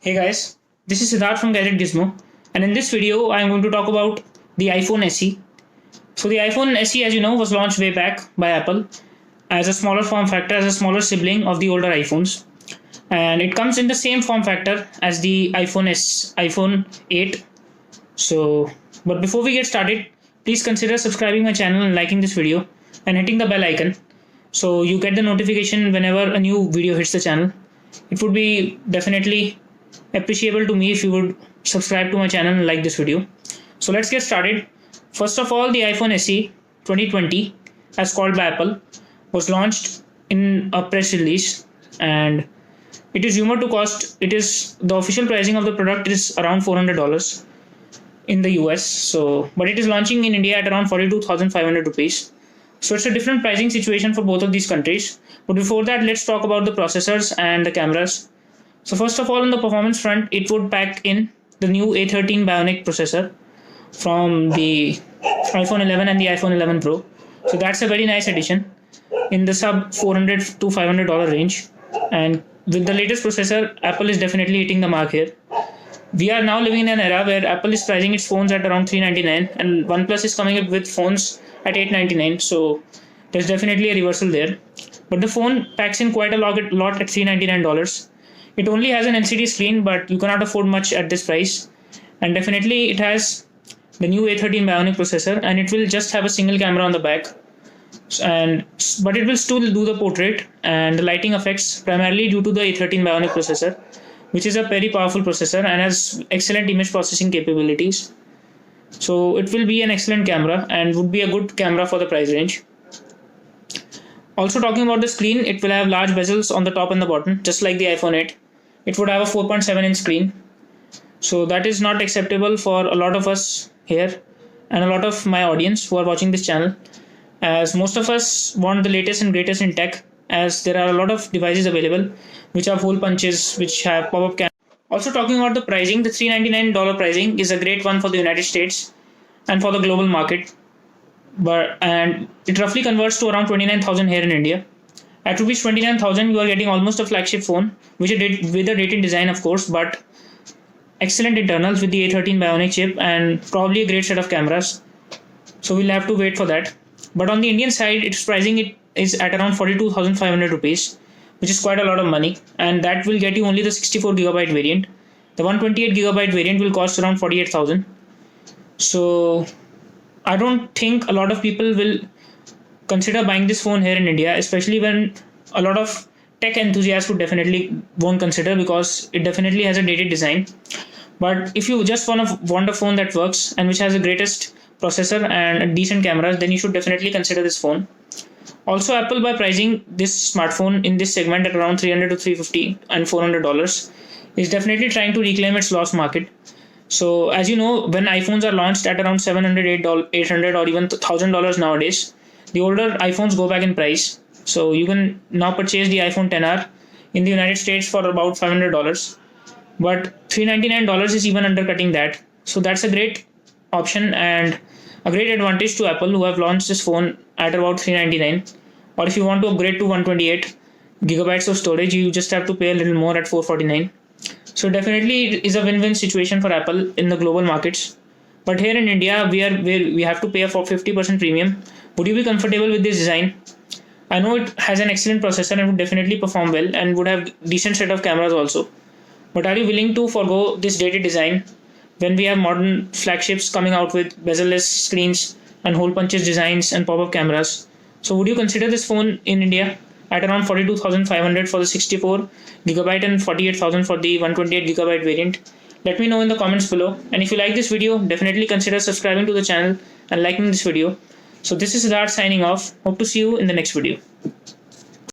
Hey guys, this is Siddharth from Gadget Gizmo, and in this video, I am going to talk about the iPhone SE. So, the iPhone SE, as you know, was launched way back by Apple as a smaller form factor, as a smaller sibling of the older iPhones, and it comes in the same form factor as the iPhone 8. So, but before we get started, please consider subscribing my channel and liking this video and hitting the bell icon so you get the notification whenever a new video hits the channel. It would be definitely appreciable to me if you would subscribe to my channel and like this video. So let's get started. First of all, the iPhone SE 2020, as called by Apple, was launched in a press release, and it is rumored to cost. It is the official pricing of the product is around $400 in the US. So, but it is launching in India at around 42,500 rupees. So it's a different pricing situation for both of these countries. But before that, let's talk about the processors and the cameras. So first of all, on the performance front, it would pack in the new A13 Bionic processor from the iPhone 11 and the iPhone 11 Pro. So that's a very nice addition in the sub $400 to $500 range. And with the latest processor, Apple is definitely hitting the mark here. We are now living in an era where Apple is pricing its phones at around $399 and OnePlus is coming up with phones at $899. So there's definitely a reversal there. But the phone packs in quite a lot at $399. It only has an LCD screen, but you cannot afford much at this price. And definitely it has the new A13 Bionic processor, and it will just have a single camera on the back. But it will still do the portrait and the lighting effects primarily due to the A13 Bionic processor, which is a very powerful processor and has excellent image processing capabilities. So it will be an excellent camera and would be a good camera for the price range. Also, talking about the screen, it will have large bezels on the top and the bottom, just like the iPhone 8. It would have a 4.7-inch screen. So that is not acceptable for a lot of us here and a lot of my audience who are watching this channel, as most of us want the latest and greatest in tech, as there are a lot of devices available which have hole punches, which have pop-up cameras. Also, talking about the pricing, the $399 pricing is a great one for the United States and for the global market. And it roughly converts to around 29,000 here in India. At rupees 29,000, you are getting almost a flagship phone, with a dated design, of course, but excellent internals with the A13 Bionic chip and probably a great set of cameras. So we'll have to wait for that. But on the Indian side, its pricing is at around 42,500 rupees, which is quite a lot of money, and that will get you only the 64GB variant. The 128GB variant will cost around 48,000. So I don't think a lot of people will consider buying this phone here in India, especially when a lot of tech enthusiasts would definitely won't consider, because it definitely has a dated design. But if you just want a phone that works and which has the greatest processor and decent cameras, then you should definitely consider this phone. Also, Apple, by pricing this smartphone in this segment at around $300 to $350 and $400, is definitely trying to reclaim its lost market. So as you know, when iPhones are launched at around $700, $800 or even $1,000 nowadays, the older iPhones go back in price. So you can now purchase the iPhone XR in the United States for about $500. But $399 is even undercutting that. So that's a great option and a great advantage to Apple, who have launched this phone at about $399. Or if you want to upgrade to 128GB of storage, you just have to pay a little more at $449. So definitely it is a win-win situation for Apple in the global markets. But here in India, we have to pay a 50% premium. Would you be comfortable with this design? I know it has an excellent processor and would definitely perform well and would have decent set of cameras also. But are you willing to forego this dated design when we have modern flagships coming out with bezel-less screens and hole punches designs and pop-up cameras? So would you consider this phone in India at around 42,500 for the 64GB and 48,000 for the 128GB variant? Let me know in the comments below. And if you like this video, definitely consider subscribing to the channel and liking this video. So this is Siddharth signing off. Hope to see you in the next video.